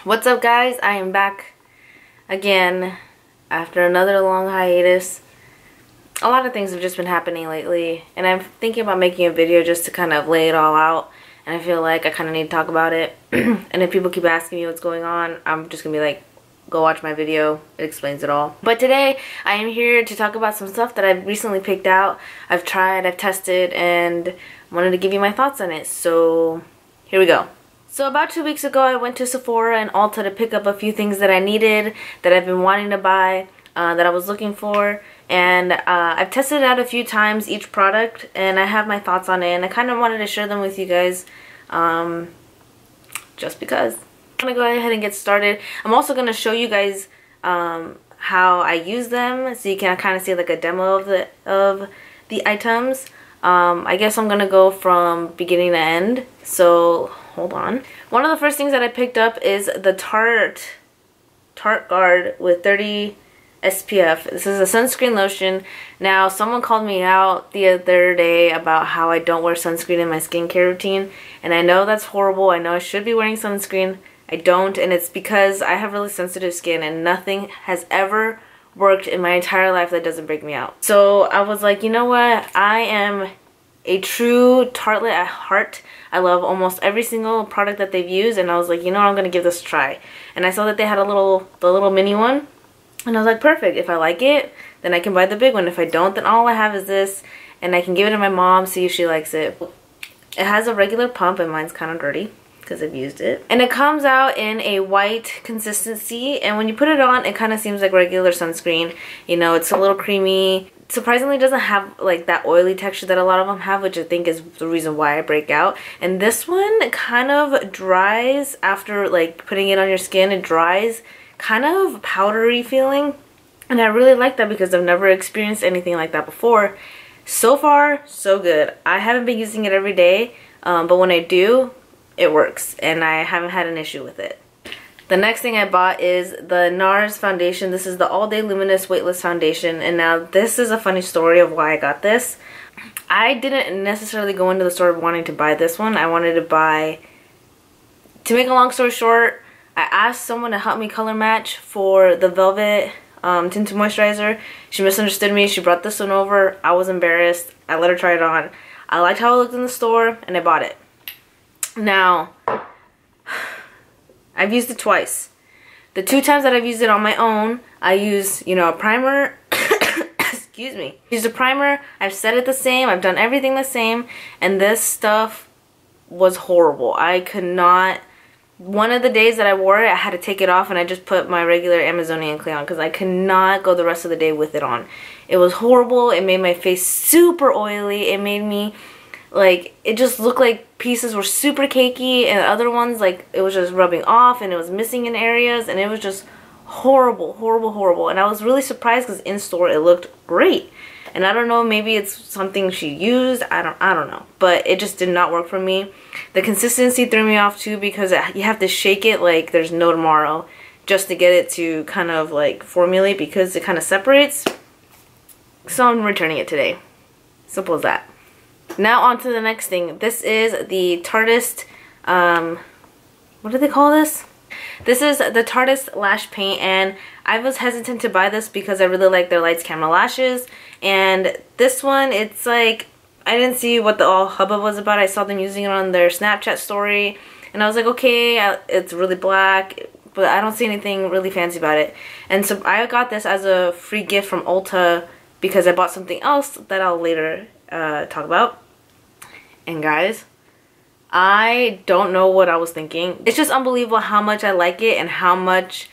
What's up, guys? I am back again after another long hiatus. A lot of things have just been happening lately, and I'm thinking about making a video just to kind of lay it all out, and I feel like I kind of need to talk about it. And if people keep asking me what's going on, I'm just gonna be like, go watch my video, it explains it all. But today I am here to talk about some stuff that I've recently picked out, I've tried, I've tested, and wanted to give you my thoughts on it. So here we go. So about 2 weeks ago, I went to Sephora and Ulta to pick up a few things that I needed, that I've been wanting to buy, that I was looking for, and I've tested it out a few times, each product, and I have my thoughts on it, and I kind of wanted to share them with you guys, just because. I'm going to go ahead and get started. I'm also going to show you guys how I use them, so you can kind of see like a demo of the items. I guess I'm going to go from beginning to end, so hold on. One of the first things that I picked up is the TARTEGUARD with 30 SPF. This is a sunscreen lotion. Now, someone called me out the other day about how I don't wear sunscreen in my skincare routine, and I know that's horrible. I know I should be wearing sunscreen. I don't, and it's because I have really sensitive skin, and nothing has ever worked in my entire life that doesn't break me out. So I was like, you know what? I am a true Tartelette at heart. I love almost every single product that they've used, and I was like, you know what, I'm gonna give this a try. And I saw that they had the little mini one, and I was like, perfect. If I like it, then I can buy the big one. If I don't, then all I have is this, and I can give it to my mom, see if she likes it. It has a regular pump, and mine's kind of dirty because I've used it. And it comes out in a white consistency, and when you put it on, it kind of seems like regular sunscreen. You know, it's a little creamy. Surprisingly, doesn't have like that oily texture that a lot of them have, which I think is the reason why I break out. And this one kind of dries after like putting it on your skin. It dries, kind of powdery feeling, and I really like that because I've never experienced anything like that before. So far, so good. I haven't been using it every day, but when I do, it works, and I haven't had an issue with it. The next thing I bought is the NARS Foundation. This is the All Day Luminous Weightless Foundation, and now this is a funny story of why I got this. I didn't necessarily go into the store wanting to buy this one. I wanted to buy, to make a long story short, I asked someone to help me color match for the Velvet Tinted Moisturizer. She misunderstood me. She brought this one over. I was embarrassed. I let her try it on. I liked how it looked in the store, and I bought it. Now, I've used it twice. The 2 times that I've used it on my own, I use, you know, a primer. Excuse me. Used a primer. I've set it the same. I've done everything the same. And this stuff was horrible. I could not. One of the days that I wore it, I had to take it off, and I just put my regular Amazonian clay on because I could not go the rest of the day with it on. It was horrible. It made my face super oily. It made me, like, it just looked like pieces were super cakey, and other ones, like, it was just rubbing off, and it was missing in areas, and it was just horrible, horrible, horrible. And I was really surprised because in store it looked great. And I don't know, maybe it's something she used, I don't know, but it just did not work for me. The consistency threw me off too because you have to shake it like there's no tomorrow just to get it to kind of like formulate, because it kind of separates. So I'm returning it today. Simple as that. Now on to the next thing. This is the Tarte, what do they call this? This is the Tarte Lash Paint, and I was hesitant to buy this because I really like their Lights Camera Lashes. And this one, it's like, I didn't see what the all hubbub was about. I saw them using it on their Snapchat story, and I was like, okay, it's really black, but I don't see anything really fancy about it. And so I got this as a free gift from Ulta because I bought something else that I'll later talk about. And guys, I don't know what I was thinking. It's just unbelievable how much I like it and how much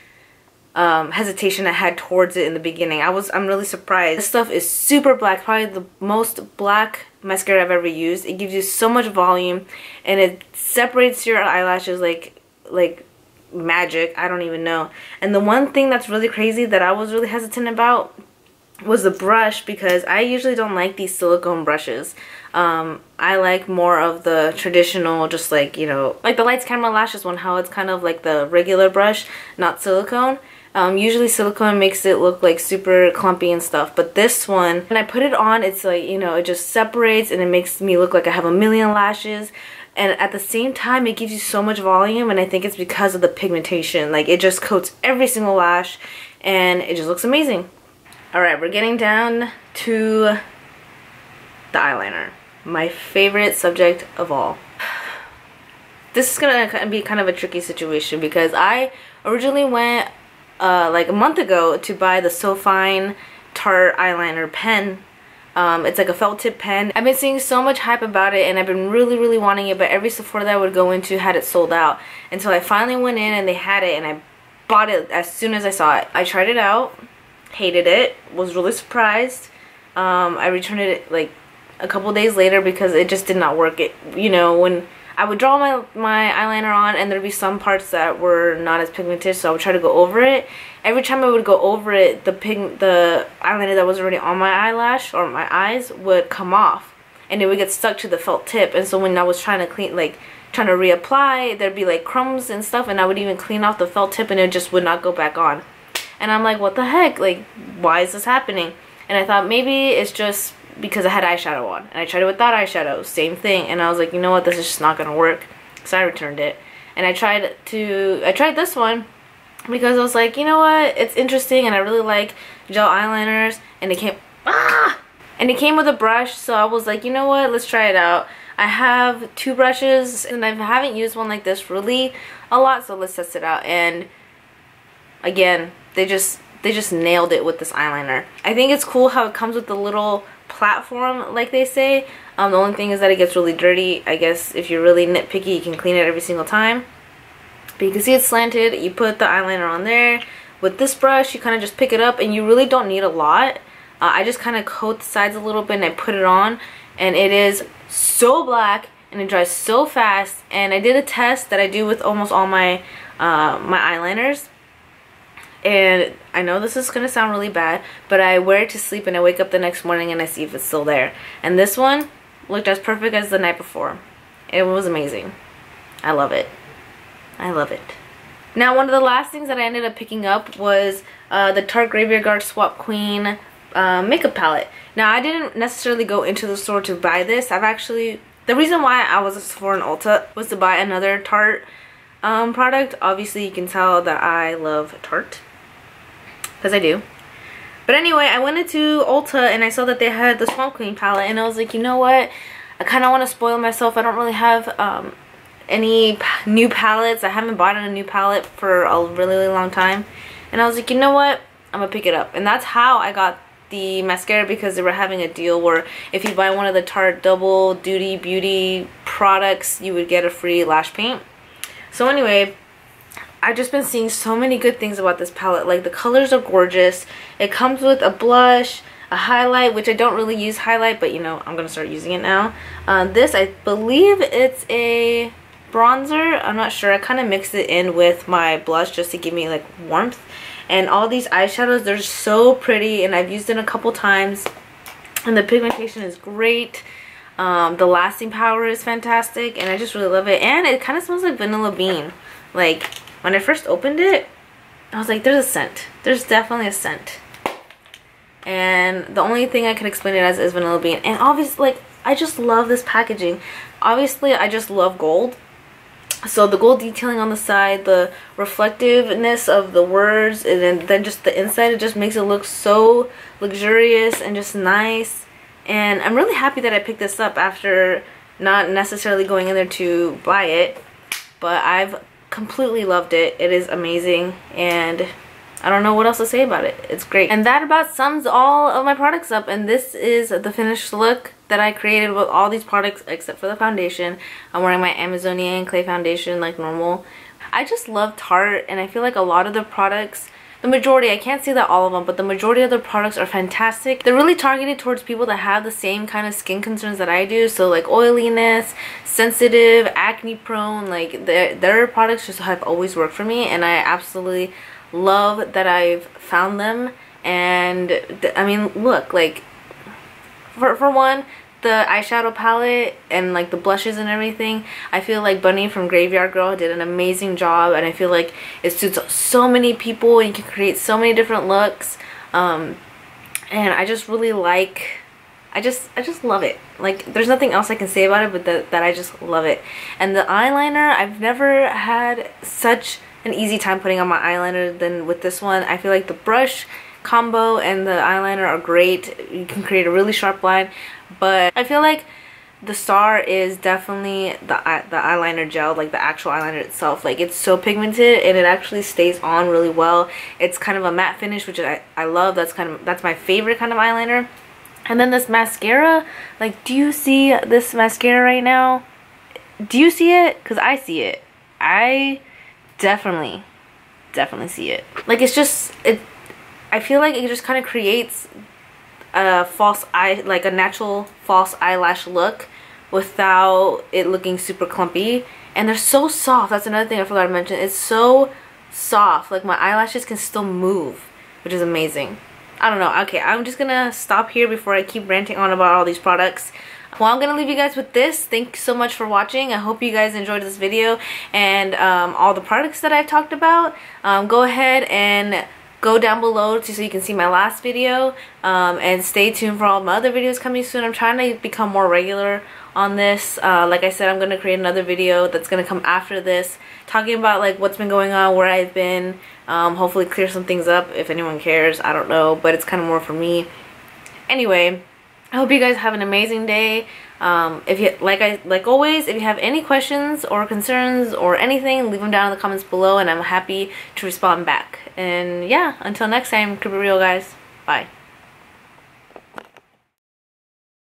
hesitation I had towards it in the beginning. I'm really surprised. This stuff is super black, probably the most black mascara I've ever used. It gives you so much volume, and it separates your eyelashes like magic. I don't even know. And the one thing that's really crazy that I was really hesitant about was the brush, because I usually don't like these silicone brushes. I like more of the traditional, just like, you know, like the Lights Camera Lashes one, how it's kind of like the regular brush, not silicone. Usually silicone makes it look like super clumpy and stuff, but this one, when I put it on, it's like, you know, it just separates and it makes me look like I have a million lashes. and at the same time it gives you so much volume, and I think it's because of the pigmentation. Like, it just coats every single lash and it just looks amazing. Alright, we're getting down to the eyeliner, my favorite subject of all. This is gonna be kind of a tricky situation because I originally went like a month ago to buy the So Fine Tarte Eyeliner pen. It's like a felt tip pen. I've been seeing so much hype about it and I've been really wanting it, but every Sephora that I would go into had it sold out. Until I finally went in and they had it, and I bought it as soon as I saw it. I tried it out, hated it, was really surprised. I returned it like a couple days later because it just did not work. It, you know, when I would draw my eyeliner on and there'd be some parts that were not as pigmented, so I would try to go over it. Every time I would go over it, the eyeliner that was already on my eyelash or my eyes would come off, and it would get stuck to the felt tip. And so when I was trying to trying to reapply, there'd be like crumbs and stuff, and I would even clean off the felt tip and it just would not go back on. And I'm like, what the heck? Like, why is this happening? And I thought maybe it's just because I had eyeshadow on, and I tried it without eyeshadow, same thing. And I was like, you know what, this is just not gonna work, so I returned it. And I tried this one because I was like, you know what, it's interesting and I really like gel eyeliners, and it came with a brush, so I was like, you know what, let's try it out. I have 2 brushes and I haven't used one like this really a lot, so let's test it out. And again, they just nailed it with this eyeliner. I think it's cool how it comes with the little platform, like they say. The only thing is that it gets really dirty. I guess if you're really nitpicky, you can clean it every single time. But you can see it's slanted. You put the eyeliner on there. With this brush, you kind of just pick it up, and you really don't need a lot. I just kind of coat the sides a little bit and I put it on, and it is so black and it dries so fast. And I did a test that I do with almost all my my eyeliners. And I know this is going to sound really bad, but I wear it to sleep and I wake up the next morning and I see if it's still there. And this one looked as perfect as the night before. It was amazing. I love it. I love it. Now, one of the last things that I ended up picking up was the Tarte Graveyard Guard Swap Queen makeup palette. Now, I didn't necessarily go into the store to buy this. The reason why I was at Sephora and Ulta was to buy another Tarte product. Obviously, you can tell that I love Tarte, because I do. But anyway, I went into Ulta and I saw that they had the Swamp Queen palette, and I was like, you know what, I kind of want to spoil myself. I don't really have any new palettes. I haven't bought a new palette for a really long time, and I was like, you know what, I'm gonna pick it up. And that's how I got the mascara, because they were having a deal where if you buy one of the Tarte Double Duty Beauty products, you would get a free lash paint. So anyway, I've just been seeing so many good things about this palette. Like, the colors are gorgeous. It comes with a blush, a highlight, which I don't really use highlight, but you know, I'm gonna start using it now. This, I believe it's a bronzer. I'm not sure. I kind of mixed it in with my blush just to give me like warmth. And all these eyeshadows, they're so pretty, and I've used it a couple times, and the pigmentation is great. The lasting power is fantastic, and I just really love it. And it kind of smells like vanilla bean. Like, when I first opened it, I was like, there's a scent. There's definitely a scent. And the only thing I can explain it as is vanilla bean. And obviously, like, I just love this packaging. Obviously, I just love gold. So the gold detailing on the side, the reflectiveness of the words, and then just the inside, it just makes it look so luxurious and just nice. And I'm really happy that I picked this up after not necessarily going in there to buy it. But I've completely loved it. It is amazing, and I don't know what else to say about it. It's great. And that about sums all of my products up, and this is the finished look that I created with all these products except for the foundation. I'm wearing my Amazonian clay foundation like normal. I just love Tarte, and I feel like a lot of the products, the majority, I can't say that all of them, but the majority of the products are fantastic. They're really targeted towards people that have the same kind of skin concerns that I do. So like oiliness, sensitive, acne prone, like their products just have always worked for me, and I absolutely love that I've found them. And I mean, look, like for one, the eyeshadow palette and like the blushes and everything, I feel like Bunny from Graveyard Girl did an amazing job, and I feel like it suits so many people and you can create so many different looks. And I just really like I just love it. Like, there's nothing else I can say about it, but that I just love it. And the eyeliner, I've never had such an easy time putting on my eyeliner than with this one. I feel like the brush combo and the eyeliner are great. You can create a really sharp line, but I feel like the star is definitely the eyeliner gel, like the actual eyeliner itself. Like, it's so pigmented and it actually stays on really well. It's kind of a matte finish, which I love. That's my favorite kind of eyeliner. And then this mascara, like, do you see this mascara right now? Do you see it? Because I see it. I definitely see it. Like, it's just, I feel like it just kind of creates a like a natural false eyelash look without it looking super clumpy. And they're so soft. That's another thing I forgot to mention. It's so soft. Like, my eyelashes can still move, which is amazing. I don't know. Okay, I'm just gonna stop here before I keep ranting on about all these products. Well, I'm gonna leave you guys with this. Thanks so much for watching. I hope you guys enjoyed this video and all the products that I talked about. Go ahead and go down below so you can see my last video, and stay tuned for all my other videos coming soon. I'm trying to become more regular on this. Like I said, I'm gonna create another video that's gonna come after this, talking about like what's been going on, where I've been, hopefully clear some things up if anyone cares. I don't know, but it's kind of more for me. Anyway, I hope you guys have an amazing day. If you like always, if you have any questions or concerns or anything, leave them down in the comments below and I'm happy to respond back. And yeah, until next time, keep it real, guys. Bye.